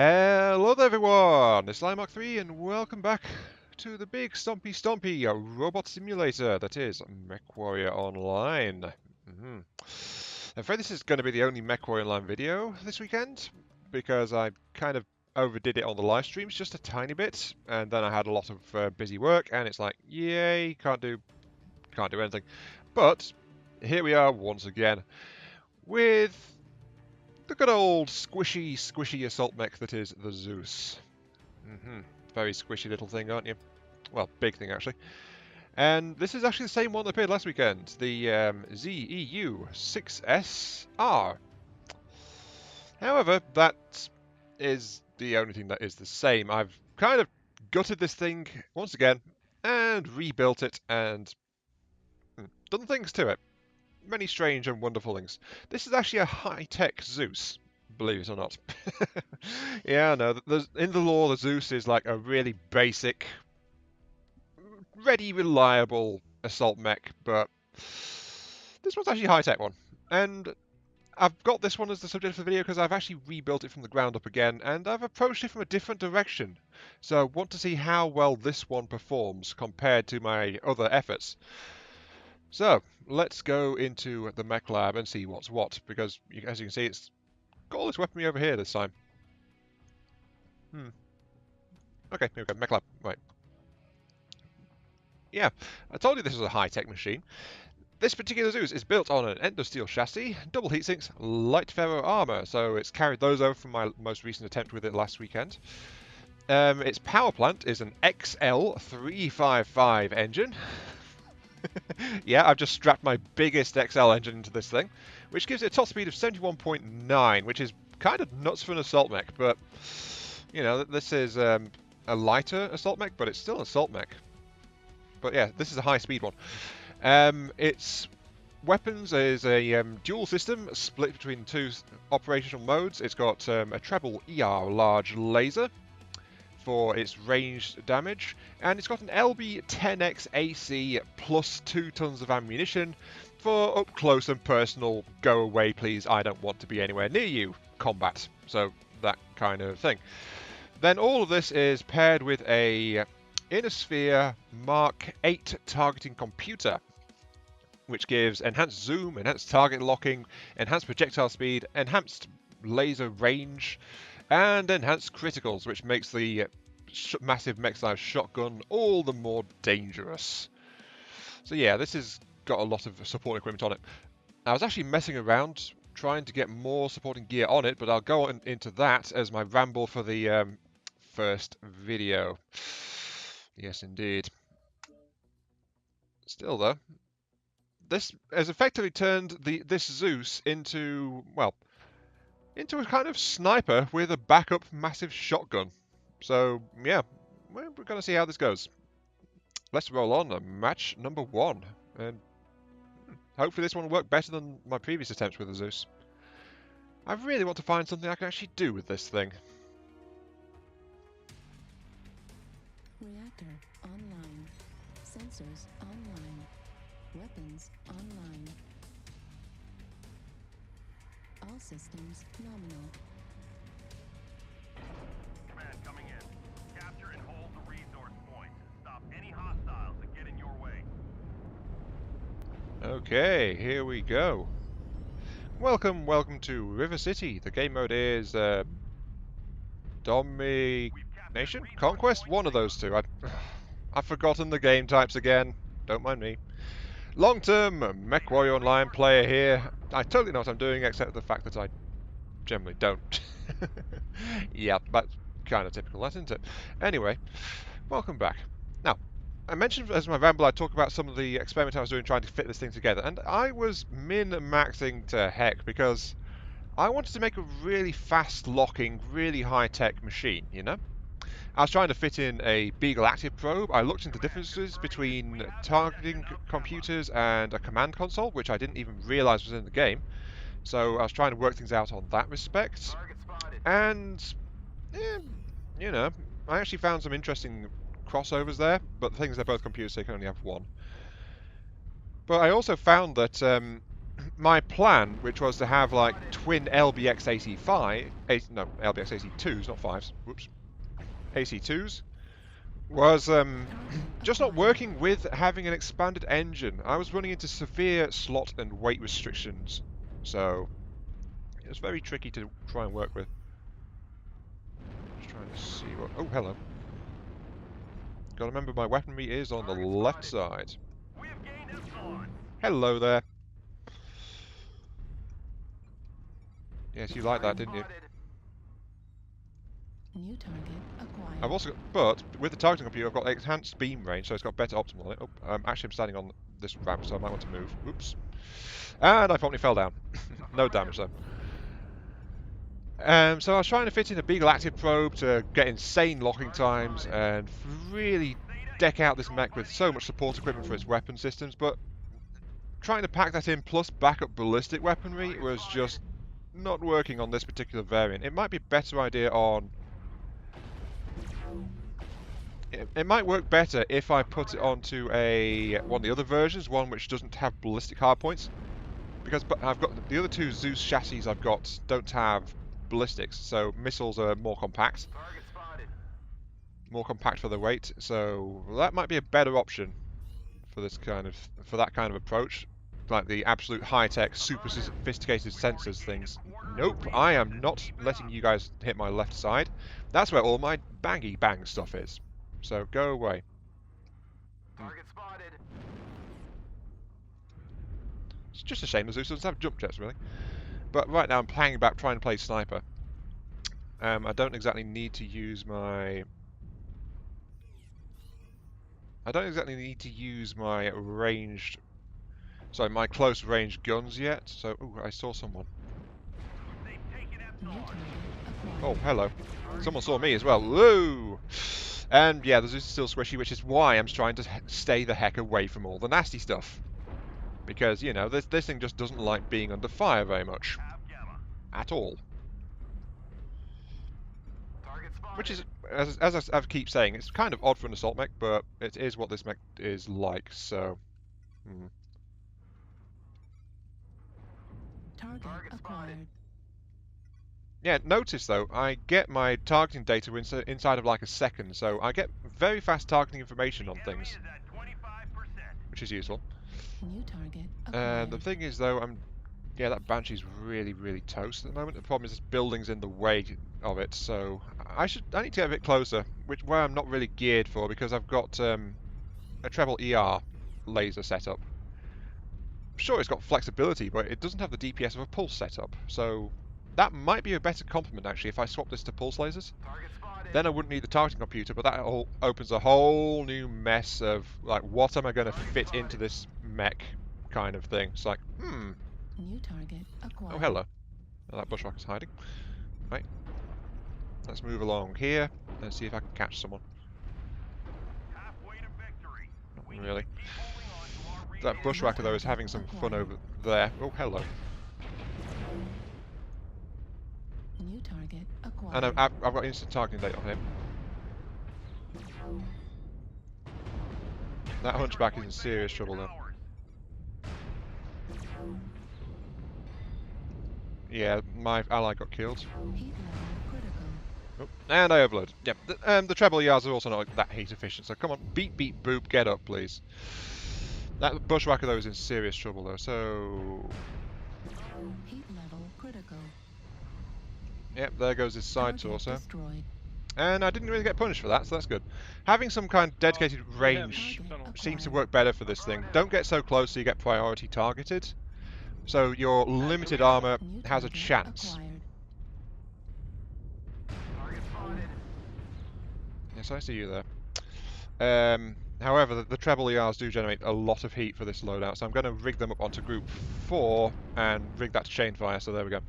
Hello there everyone, it's Mark 3 and welcome back to the big stompy robot simulator that is MechWarrior Online. I'm afraid this is going to be the only MechWarrior Online video this weekend because I kind of overdid it on the live streams just a tiny bit, and then I had a lot of busy work and it's like, yay, can't do anything. But here we are once again with the good old squishy assault mech that is the Zeus. Very squishy little thing, aren't you? Well, big thing actually. And this is actually the same one that appeared last weekend, the ZEU-62. However, that is the only thing that is the same. I've kind of gutted this thing once again and rebuilt it and done things to it. Many strange and wonderful things. This is actually a high-tech Zeus, believe it or not. Yeah, no, in the lore, the Zeus is like a really basic, ready, reliable assault mech, but this one's actually a high-tech one. And I've got this one as the subject for the video because I've actually rebuilt it from the ground up again, and I've approached it from a different direction. So I want to see how well this one performs compared to my other efforts. So, let's go into the mech lab and see what's what, because as you can see, it's got all this weaponry over here this time. Okay, here we go, mech lab, right. Yeah, I told you this was a high-tech machine. This particular Zeus is built on an endosteel chassis, double heatsinks, light ferro armor, so it's carried those over from my most recent attempt with it last weekend. Its power plant is an XL355 engine. Yeah, I've just strapped my biggest XL engine into this thing, which gives it a top speed of 71.9, which is kind of nuts for an assault mech, but, you know, this is a lighter assault mech, but it's still an assault mech. But yeah, this is a high-speed one. Its weapons is a dual system split between two operational modes. It's got a treble ER large laser for its ranged damage, and it's got an LB-10X AC plus 2 tons of ammunition for up close and personal, go away please, I don't want to be anywhere near you combat. So that kind of thing. Then all of this is paired with a Innosphere Mark 8 targeting computer, which gives enhanced zoom, enhanced target locking, enhanced projectile speed, enhanced laser range, and enhanced criticals, which makes the massive mech-sized shotgun all the more dangerous. So yeah, this has got a lot of support equipment on it. I was actually messing around trying to get more supporting gear on it, but I'll go into that as my ramble for the first video. Yes, indeed. Still though, this has effectively turned this Zeus into, well, into a kind of sniper with a backup massive shotgun. So, yeah, we're going to see how this goes. Let's roll on to match number 1. And hopefully this one will work better than my previous attempts with the Zeus. I really want to find something I can actually do with this thing. Reactor online. Sensors online. Weapons online. All systems nominal. Command coming in. Capture and hold the resource point. Stop any hostiles that get in your way. Okay, here we go. Welcome to River City. The game mode is Domination? Conquest? One of those two. I've forgotten the game types again. Don't mind me. Long-term MechWarrior Online player here. I totally know what I'm doing, except the fact that I generally don't. Yeah, that's kind of typical, isn't it? Anyway, welcome back. Now, I mentioned as my ramble I'd talk about some of the experiments I was doing trying to fit this thing together, and I was min-maxing to heck because I wanted to make a really fast-locking, really high-tech machine, you know? I was trying to fit in a Beagle active probe. I looked into differences between targeting computers and a command console, which I didn't even realize was in the game. So I was trying to work things out on that respect. And, you know, I actually found some interesting crossovers there, but the thing is they're both computers, so you can only have one. But I also found that my plan, which was to have like twin LBX AC5, no, LBX AC2s, not 5s, whoops, AC2s, was just not working with having an expanded engine. I was running into severe slot and weight restrictions, so it was very tricky to try and work with. Just trying to see what... Oh, hello. Gotta remember my weaponry is on the left side. We have gained Epsilon. Hello there. Yes, you like that, didn't you? New target acquired. I've also got, but with the targeting computer, I've got enhanced beam range, so it's got better optimal on it. Oh, actually, I'm standing on this ramp, so I might want to move. Oops. And I probably fell down. No damage, though. So I was trying to fit in a Beagle active probe to get insane locking times and really deck out this mech with so much support equipment for its weapon systems, but trying to pack that in plus backup ballistic weaponry was just not working on this particular variant. It might be a better idea on... It might work better if I put it onto one of the other versions, one which doesn't have ballistic hardpoints. Because I've got the other two Zeus chassis I've got don't have ballistics, so missiles are more compact. More compact for the weight, so that might be a better option for that kind of approach. Like the absolute high-tech, super sophisticated sensors things. Nope, I am not letting you guys hit my left side. That's where all my bangy bang stuff is. So go away. Target spotted. It's just a shame the Zeus doesn't have jump jets, really. But right now I'm hanging back trying to play sniper. I don't exactly need to use my... ranged... Sorry, my close range guns yet. So, ooh, I saw someone. They've taken New Epsilon. target acquired. Oh, hello. Someone saw me as well. Woo! And yeah, the Zeus is still squishy, which is why I'm trying to stay the heck away from all the nasty stuff. Because, you know, this thing just doesn't like being under fire very much. Ab Gamma. At all. Target spotted. Which is, as I keep saying, it's kind of odd for an assault mech, but it is what this mech is like, so... Target Target spotted. acquired. Yeah, notice though, I get my targeting data inside of like a second, so I get very fast targeting information on Enemy things, is at 25%. which is useful. New target And acquired. the thing is though, yeah, that Banshee's really, really toast at the moment. The problem is this building's in the way of it, so I need to get a bit closer, where I'm not really geared for, because I've got a treble ER laser setup. Sure, it's got flexibility, but it doesn't have the DPS of a pulse setup, so that might be a better complement actually if I swap this to pulse lasers. Target spotted. Then I wouldn't need the targeting computer, but that all opens a whole new mess of like, what am I going to fit into this mech kind of thing. It's like, New target acquired. oh hello. Oh, that bushwhacker's hiding. Right. Let's move along here and see if I can catch someone. Halfway to victory. We Not need really. to keep holding on to our That remains. bushwhacker though is having some fun over there. Oh hello. New target acquired. And I've got instant targeting date on him. That hunchback is in serious trouble now. Yeah, my ally got killed. Heat level critical. Oh, and I overload. Yep, the treble ERs are also not that heat efficient, so come on, beep beep boop, get up please. That bushwhacker though is in serious trouble though, so... Heat level critical. Yep, there goes his side Target torso. destroyed. And I didn't really get punished for that, so that's good. Having some kind of dedicated range seems to work better for this thing. Don't get so close so you get priority targeted. So your limited armor New has a target chance. acquired. Target spotted. Yes, I see you there. However, the treble ERs do generate a lot of heat for this loadout, so I'm going to rig them up onto group 4 and rig that to chain fire, so there we go.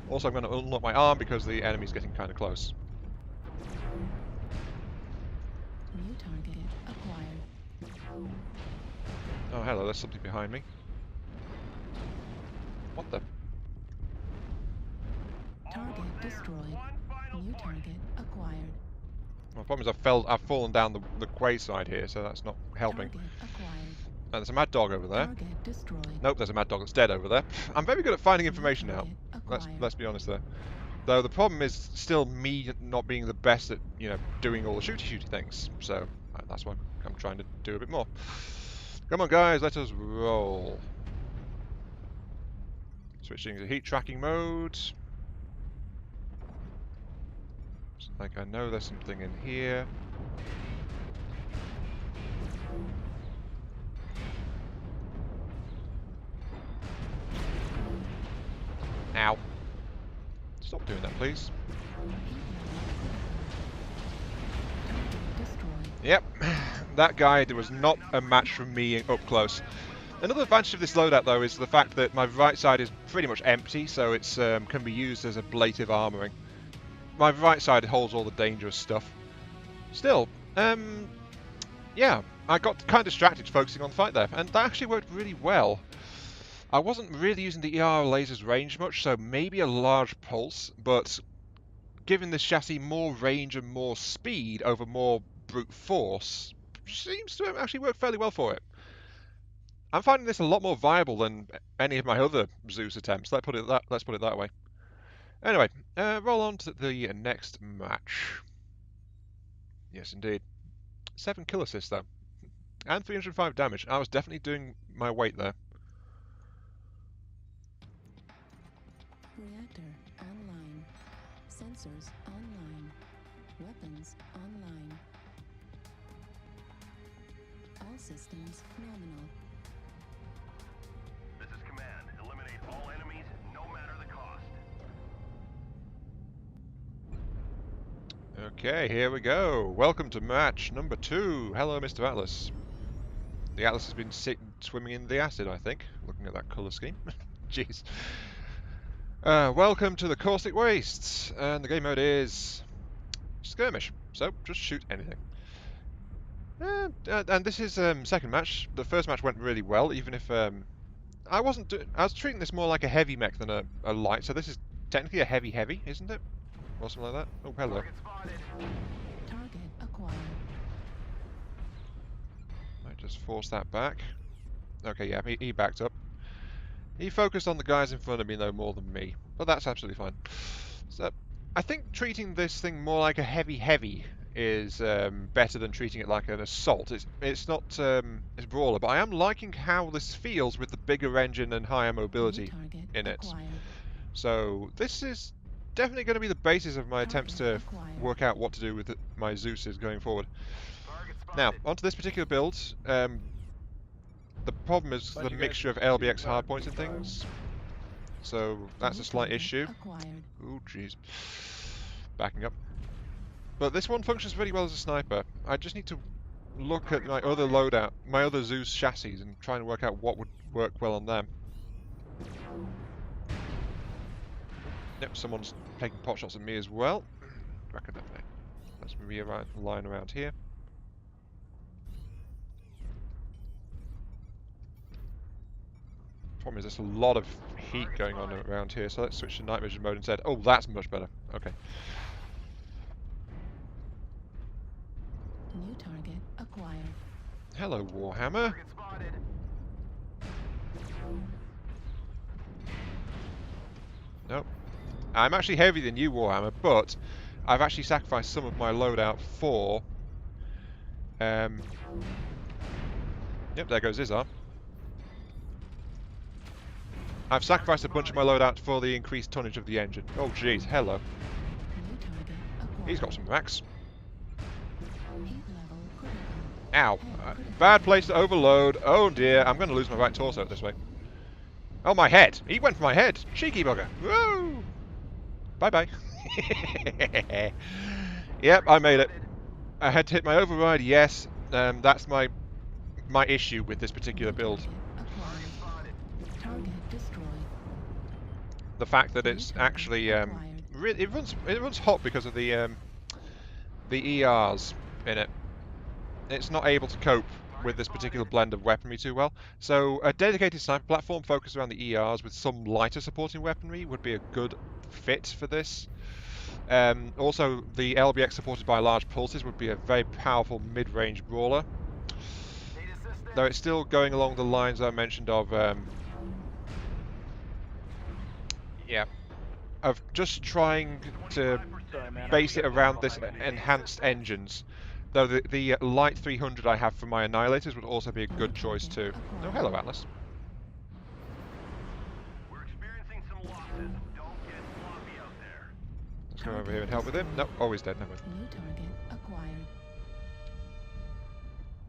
Also, I'm going to unlock my arm because the enemy's getting kind of close. New target acquired. Oh, hello, there's something behind me. What the? Target destroyed. One final New push. target acquired. My problem is I've fallen down the quay side here, so that's not helping. Target And there's a mad dog over there. Target destroyed. Nope, there's a mad dog that's dead over there. I'm very good at finding New information out. target acquired. Let's be honest there. Though the problem is still me not being the best at, you know, doing all the shooty things. So that's why I'm trying to do a bit more. Come on, guys, let us roll. Switching to heat tracking mode. Like, I know there's something in here. Ow. Stop doing that, please. Yep, that guy was not a match for me up close. Another advantage of this loadout, though, is the fact that my right side is pretty much empty, so it's can be used as ablative armouring. My right side holds all the dangerous stuff. Still, yeah, I got kind of distracted focusing on the fight there, and that actually worked really well. I wasn't really using the ER laser's range much, so maybe a large pulse, but giving this chassis more range and more speed over more brute force seems to actually work fairly well for it. I'm finding this a lot more viable than any of my other Zeus attempts. Let's put it that way. Anyway, roll on to the next match. Yes, indeed. 7 kill assists though, and 305 damage. I was definitely doing my weight there. Reactor online. Sensors online. Weapons online. All systems nominal. This is command. Eliminate all enemies, no matter the cost. Okay, here we go. Welcome to match number 2. Hello, Mr. Atlas. The Atlas has been swimming in the acid, I think, looking at that colour scheme. Jeez. Welcome to the Caustic Wastes, and the game mode is skirmish, so just shoot anything. And this is second match. The first match went really well, even if I was treating this more like a heavy mech than a light, so this is technically a heavy, isn't it? Or something like that. Oh, hello. Target spotted. Target acquired. Might just force that back. Okay, yeah, he backed up. He focused on the guys in front of me, though, more than me. But that's absolutely fine. So, I think treating this thing more like a heavy is better than treating it like an assault. It's not it's brawler, but I am liking how this feels with the bigger engine and higher mobility in it. Acquired. So this is definitely going to be the basis of my attempts to work out what to do with my Zeuses going forward. Target spotted. Now, onto this particular build. The problem is the mixture of LBX hardpoints and things. So that's a slight issue. Acquired. Oh, jeez. Backing up. But this one functions really well as a sniper. I just need to look at my other loadout, my other Zeus chassis, and try and work out what would work well on them. Yep, someone's taking pot shots at me as well. Back at that thing. Let's realign around here. Problem is there's a lot of heat going on around here, so let's switch to night vision mode instead. Oh, that's much better. Okay. New target acquired. Hello, Warhammer. Target spotted. Nope. I'm actually heavier than you, Warhammer, but I've actually sacrificed some of my loadout for... Yep, there goes Izar. I've sacrificed a bunch of my loadout for the increased tonnage of the engine. Oh, jeez, hello. New target acquired. He's got some racks. Heat level critical. Ow. Bad place to overload. Oh dear, I'm going to lose my right torso this way. Oh, my head. He went for my head. Cheeky bugger. Woo! Bye-bye. Yep, I made it. I had to hit my override, yes. That's my issue with this particular build. Acquired. Target destroyed. The fact that it's actually it runs hot because of the ERs in it. It's not able to cope with this particular blend of weaponry too well. So a dedicated sniper platform focused around the ERs with some lighter supporting weaponry would be a good fit for this. Also, the LBX supported by large pulses would be a very powerful mid-range brawler. Need assistance. Though it's still going along the lines I mentioned of, yeah, of just trying to Sorry, man. base it around this enhanced engines. Though the light 300 I have for my annihilators would also be a good choice too. Oh, hello, Atlas. We're experiencing some losses. Don't get sloppy out there. Let's go over here and help with him. Nope, oh, he's dead. Never New target acquired.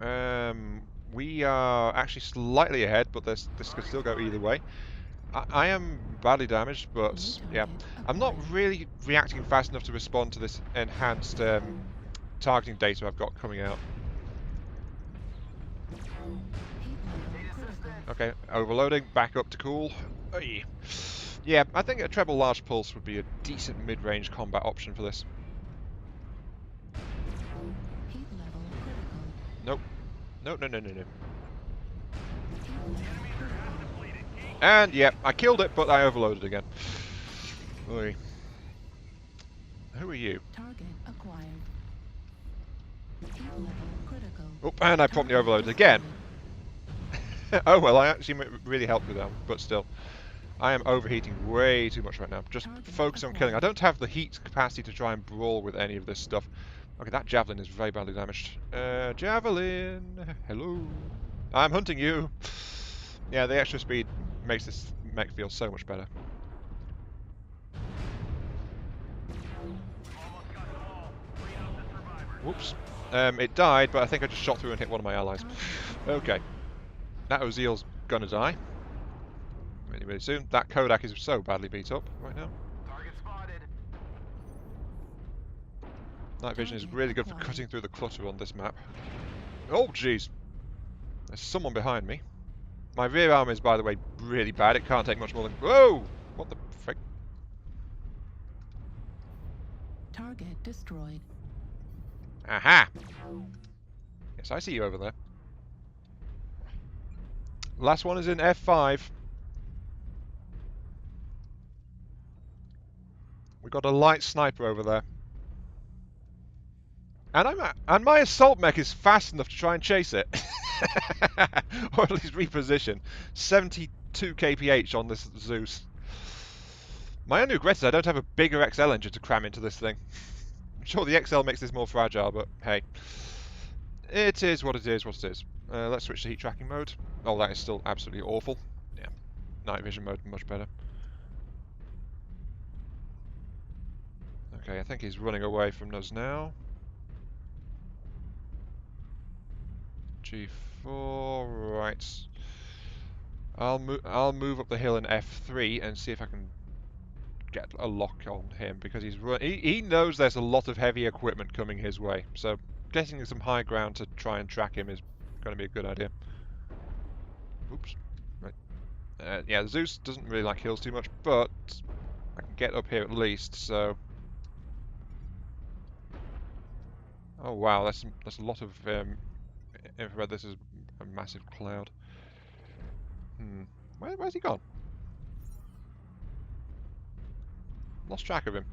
mind. We are actually slightly ahead, but this could still go either way. I am badly damaged, but yeah, I'm not really reacting fast enough to respond to this enhanced targeting data I've got coming out. Heat level critical. Okay, overloading, back up to cool. Oy. Yeah, I think a treble large pulse would be a decent mid-range combat option for this. Heat level critical. Nope. No. Heat level critical. And yeah, I killed it, but I overloaded again. Oy. Who are you? Target acquired. Heat level critical. Oh, and I promptly overloaded again. Oh well, I actually really helped with that, but still. I am overheating way too much right now. Just focus on killing. I don't have the heat capacity to try and brawl with any of this stuff. Okay, that javelin is very badly damaged. Javelin! Hello! I'm hunting you! Yeah, the extra speed makes this mech feel so much better. Whoops. It died, but I think I just shot through and hit one of my allies. Okay. That Ozeal's gonna die. Really, really soon. That Kodak is so badly beat up right now. Target spotted. Night vision is really good for cutting through the clutter on this map. Oh, jeez. There's someone behind me. My rear arm is, by the way, really bad. It can't take much more than... Whoa! What the frick? Target destroyed. Aha! Yes, I see you over there. Last one is in F5. We got a light sniper over there. And my assault mech is fast enough to try and chase it. Or at least reposition. 72 kph on this Zeus. My only regret is I don't have a bigger XL engine to cram into this thing. I'm sure the XL makes this more fragile, but hey. It is what it is, what it is. Let's switch to heat tracking mode. Oh, that is still absolutely awful. Yeah. Night vision mode, much better. Okay, I think he's running away from us now. G4, right. I'll move up the hill in F3 and see if I can get a lock on him, because he knows there's a lot of heavy equipment coming his way. So getting some high ground to try and track him is going to be a good idea. Oops. Right. Yeah, Zeus doesn't really like hills too much, but I can get up here at least. So. Oh wow, that's a lot of infrared. This is a massive cloud. Where's he gone? Lost track of him.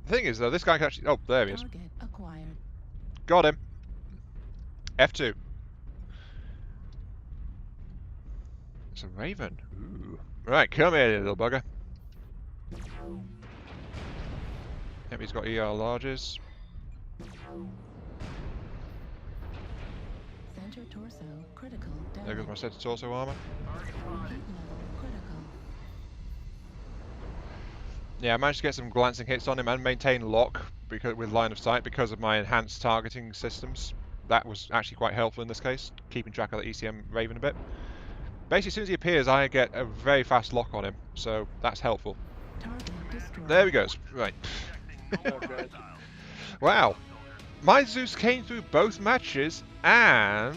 The thing is, though, this guy can actually... Oh, there he is. Target acquired. Got him. F2. It's a Raven. Ooh. Right, come here, you little bugger. Yep, he's got ER larges. Center torso critical There damage. goes my center torso armor. Heat level critical. Yeah, I managed to get some glancing hits on him and maintain lock with line of sight because of my enhanced targeting systems. That was actually quite helpful in this case, keeping track of the ECM Raven a bit. Basically, as soon as he appears, I get a very fast lock on him, so that's helpful. Target destroyed. There he goes. Right. Wow. My Zeus came through both matches, and...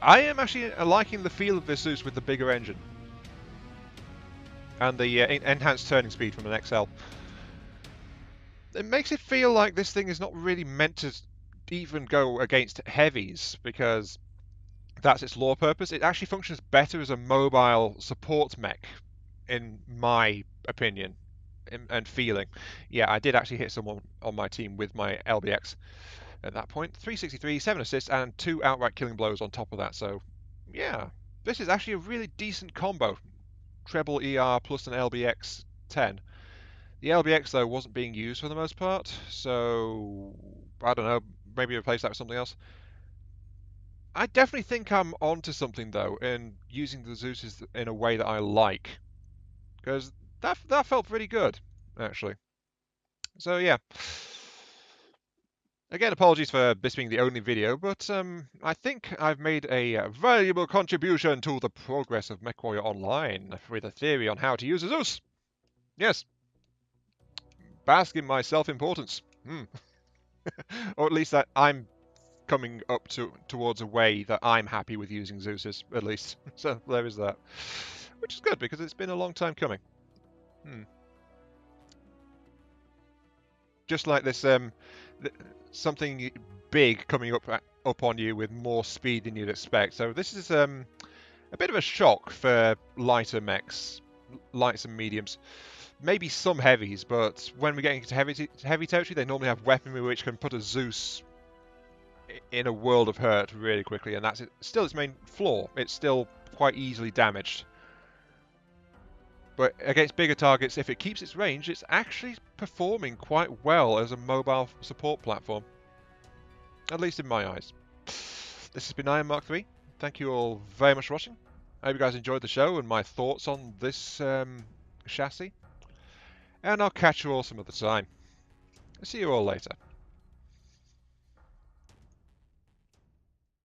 I am actually liking the feel of this Zeus with the bigger engine. And the enhanced turning speed from an XL. It makes it feel like this thing is not really meant to even go against heavies, because that's its lore purpose. It actually functions better as a mobile support mech, in my opinion. and feeling. Yeah, I did actually hit someone on my team with my LBX at that point. 363, 7 assists, and 2 outright killing blows on top of that. So, yeah, this is actually a really decent combo. Treble ER plus an LBX 10. The LBX, though, wasn't being used for the most part, so I don't know, maybe replace that with something else. I definitely think I'm onto something, though, in using the Zeus in a way that I like, because that felt pretty good, actually. So, yeah. Again, apologies for this being the only video, but I think I've made a valuable contribution to the progress of MechWarrior Online with a theory on how to use a Zeus. Yes, bask in my self-importance. Or at least that I'm coming up towards a way that I'm happy with using Zeus's, at least. So there is that. Which is good, because it's been a long time coming. Just like this, something big coming up on you with more speed than you'd expect. So this is a bit of a shock for lighter mechs, lights and mediums. Maybe some heavies, but when we're getting into heavy territory, they normally have weaponry which can put a Zeus in a world of hurt really quickly, and that's still its main flaw. It's still quite easily damaged. But against bigger targets, if it keeps its range, it's actually performing quite well as a mobile support platform. At least in my eyes. This has been Iron Mark 3. Thank you all very much for watching. I hope you guys enjoyed the show and my thoughts on this chassis. And I'll catch you all some other time. See you all later.